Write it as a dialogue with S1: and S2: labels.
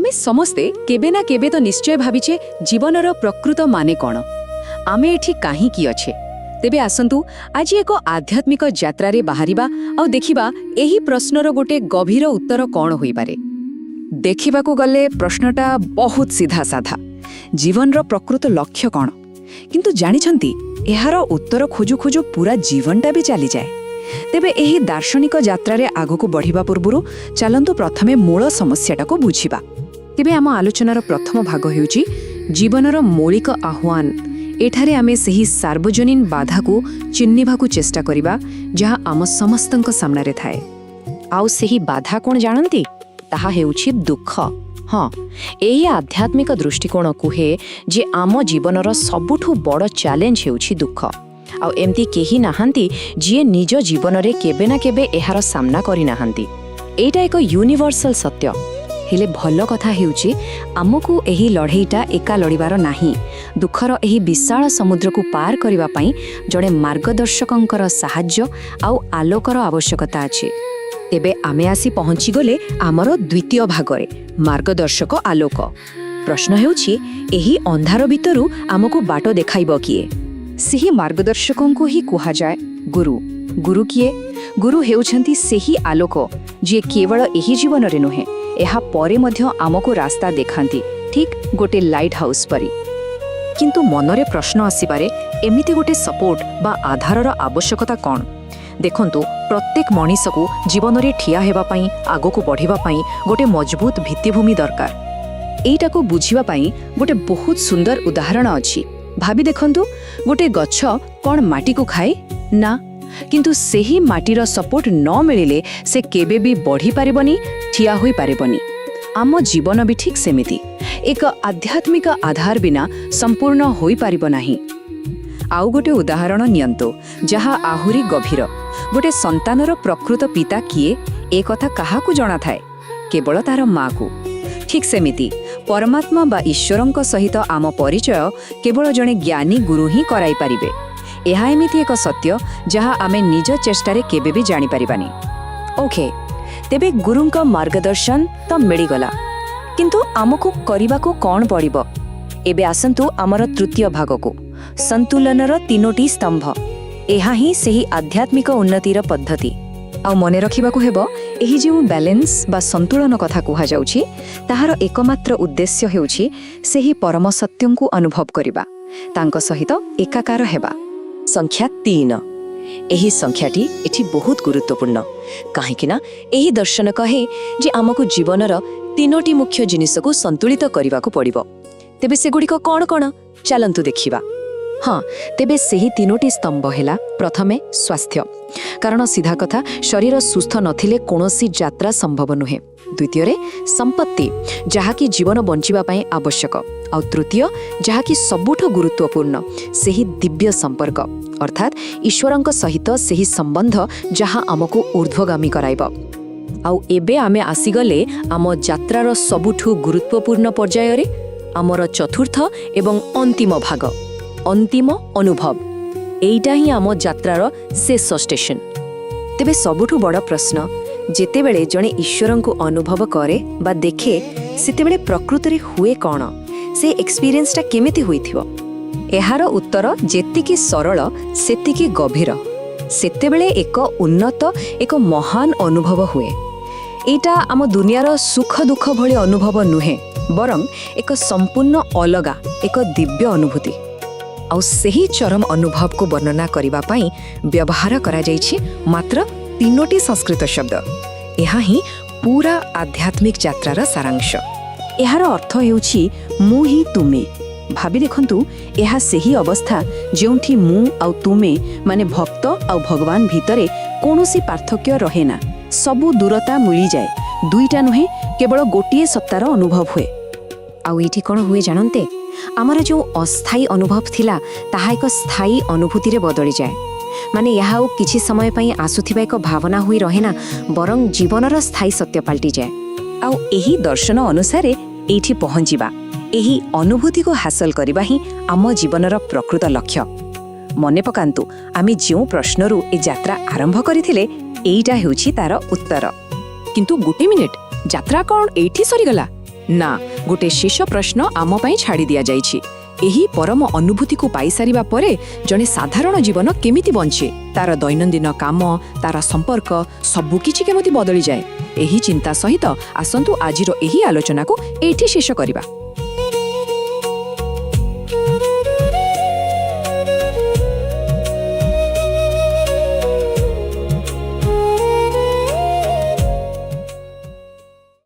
S1: आमे समस्ते केबे ना केबे तो निश्चय भाविछे जीवनर प्रकृत माने कौन, आमे एठी काहे की अच्छे। तेबे आसंतु आज एक आध्यात्मिक यात्रा रे बाहरिबा और देखिबा एही प्रश्नर गोटे गभीर उत्तर कौन होई पारे। देखिबाकू गले प्रश्नटा बहुत सीधा साधा, जीवनर प्रकृत लक्ष्य कौन, किंतु जानिछंती एहार उत्तर खोजु खोजु पूरा जीवनटा भी चली जाए। तेबे एही दार्शनिक यात्रा रे आगको बढ़िबा पूर्वरु चलंतु प्रथमे मूल समस्याटाको बुझिबा। तेबे आम आलोचनार प्रथम भाग हेउची जीवनर मौलिक आह्वान। एठारे आमे सही सार्वजनीन बाधाको चिन्हिबाकू चेष्टा करिबा जहा आम समस्तंक सामनारे थाए। आउ सही बाधा कोन जानंती, ताहा हेउची दुख। हाँ, एही आध्यात्मिक दृष्टिकोण कुहे जे आम जीवनर सबुठु बड़ चैलेंज हेउची दुख। आउ एमती केही नाहांती जिए निज जीवन रे केबे ना केबे एहार सामना करि नाहांती। एटा एक यूनिवर्सल सत्य। हेले भल कथा हेउची आमकू एही लढेईटा एका लड़िबार नाही। दुखर एही विशाल समुद्र को पार करिबा पई जड़े मार्गदर्शकंकर साहाय्य आउ आलोकर आवश्यकता अछि। तेबे आमे आसी पहुंची गले आमर द्वितीय भागरे, मार्गदर्शक आलोक। प्रश्न हेउची एही अंधार भितरु आमको बाटो देखाइबो किए। सेही मार्गदर्शकों को ही कुहा जाए गुरु। गुरु किए? गुरु हेउछंती सेही आलोक जे केवल एही जीवन रे नुहे, एहा परे मध्य आमको रास्ता देखांती, ठीक गोटे लाइट हाउस परी। किंतु मनरे प्रश्न आसीपारे एमिति गोटे सपोर्ट बा आधारर आवश्यकता कौन। देखंतु प्रत्येक मनीषको जीवन रे ठिया हेबा पई, आगको बढ़िबा पई गोटे मजबूत भित्तिभूमि दरकार। एइटाको बुझिबा पई गोटे बहुत सुंदर उदाहरण अछि। भाबी देखंतु गोटे गच्छ कौन माटी को खाए ना, किंतु सेही माटीर सपोर्ट न मिलिले से केबे भी बढ़ी पारिबनी, ठिया होई पारिबनी। आम जीवन भी ठीक सेमिति एक आध्यात्मिक आधार बिना संपूर्ण होई पारिब नाही। आउ गोटे उदाहरण नियंतु जहा आहुरी गभीर। गोटे संतानर प्रकृत पिता किए ए कथा काहाकू जणा थाए, केवल तार माँ को। ठीक सेमिति परमात्मा बा ईश्वरंक सहित आम परिचय केवल जणे ज्ञानी गुरु ही कराई पारिबे। एहा एमिति एक सत्य जहा आमे निज चेष्टारे केबे भी जानि पारिबानी। ओके, तेबे गुरुंक मार्गदर्शन तो मिलिगला, किंतु आमको करिबाको कौन पड़िबो। एबे आसंतु आमर तृतीय भागको, संतुलनर तीनोटी स्तंभ। एहा ही सेही आध्यात्मिक उन्नतिर पद्धति। आउ मने रखिबाकू हेबो एही जे बैलेंस बा संतुलन कथा कुहा जाउछि ताहार एकमात्र उद्देश्य हेउछि सेही परम सत्यंकु अनुभव करिबा, तांक सहित एकाकार हेबा। संख्या 3 एही संख्याटी एठी बहुत गुरुत्वपूर्ण, काहेकिना एही दर्शन कहे जे आमको जीवनर तीनोटी मुख्य जिनिसको संतुलित करिबाकू पड़िबो। तेबे सेगुड़िक कौन कौन चलंतु देखिबा। हाँ, तेबे सेही तीनोटी स्तंभ हेला प्रथमे स्वास्थ्य, कारण सीधा कथा शरीर सुस्थ नथिले कोनोसी यात्रा संभव नुहे। द्वितीय रे संपत्ति, जहाकी जीवन बंचिबा पई आवश्यक। और तृतीय जहाकी सबुठ गुरुत्वपूर्ण, सेही दिव्य संपर्क, अर्थात ईश्वरंक सहित सेही संबंध जहा आमको ऊर्ध्वगामी कराइब। आउ एबे आमे आसीगले आम यात्रार सबुठु गुरुत्वपूर्ण पर्याय रे, आमर चतुर्थ एवं अंतिम भाग, अंतिम अनुभव। एइटा ही आम यात्रार शेष स्टेशन। तेबे सबुठु बड़ प्रश्न, जेतेबेले जणे ईश्वरंको अनुभव करे बा देखे सेतेबेले प्रकृतरे हुए कौन, से एक्सपीरियंसटा केमिति होइथिबो। एहार उत्तर जेतिकी सरल सेतिकी गभीर। सेतेबेले एक उन्नत एक महान अनुभव हुए। एइटा आम दुनियार सुख दुख भली अनुभव नुहे, बरं एक संपूर्ण अलगा एक दिव्य अनुभूति। आउ सेही चरम अनुभव को वर्णना करिबा पई व्यवहार करा जाइछि मात्र 3टी संस्कृत शब्द। एहा ही पूरा आध्यात्मिक यात्रार सारांश। एहार अर्थ हेउछि मु ही तुमे। भाबी देखंतु एहा सेही अवस्था जेउठी मु आउ तुमे माने भक्त आउ भगवान भितरे कोनोसी पार्थक्य रहे ना, सबु दूरता मिली जाए। दुईटा नुहे, केवल गोटिए सत्तार अनुभव हुए। आउ एठी कोन हुए जानते, आमर जो अस्थायी अनुभव थिला ताहा एक स्थायी अनुभूति रे बदली जाए। माने यहाँ किछि समय पई आसुथिबा एक भावना हुई रहे ना, बरं जीवनर स्थायी सत्य पलटि जाए। आउ एही दर्शन अनुसारे एठी पहुँचिबा, एही अनुभूति को हासिल करबा ही आम जीवनर प्रकृत लक्ष्य। मने पकांतु आमी जो प्रश्नरू ए यात्रा आरंभ करिथिले एइटा हेउछि तार उत्तर। किंतु गोटे मिनिट, यात्रा कौन एठी सरीगला? ନା, ଗୋଟେ ଶେଷ ପ୍ରଶ୍ନ ଆମ ପାଇଁ ଛାଡ଼ି ଦିଆଯାଇଛି। ଏହି ପରମ ଅନୁଭୂତିକୁ ପାଇସାରିବା ପରେ ଜଣେ ସାଧାରଣ ଜୀବନ କେମିତି ବଞ୍ଚେ, ତାର ଦୈନନ୍ଦିନ କାମ, ତାର ସମ୍ପର୍କ ସବୁକିଛି କେମିତି ବଦଳିଯାଏ। ଏହି ଚିନ୍ତା ସହିତ ଆସନ୍ତୁ ଆଜିର ଏହି ଆଲୋଚନାକୁ ଏଇଠି ଶେଷ କରିବା।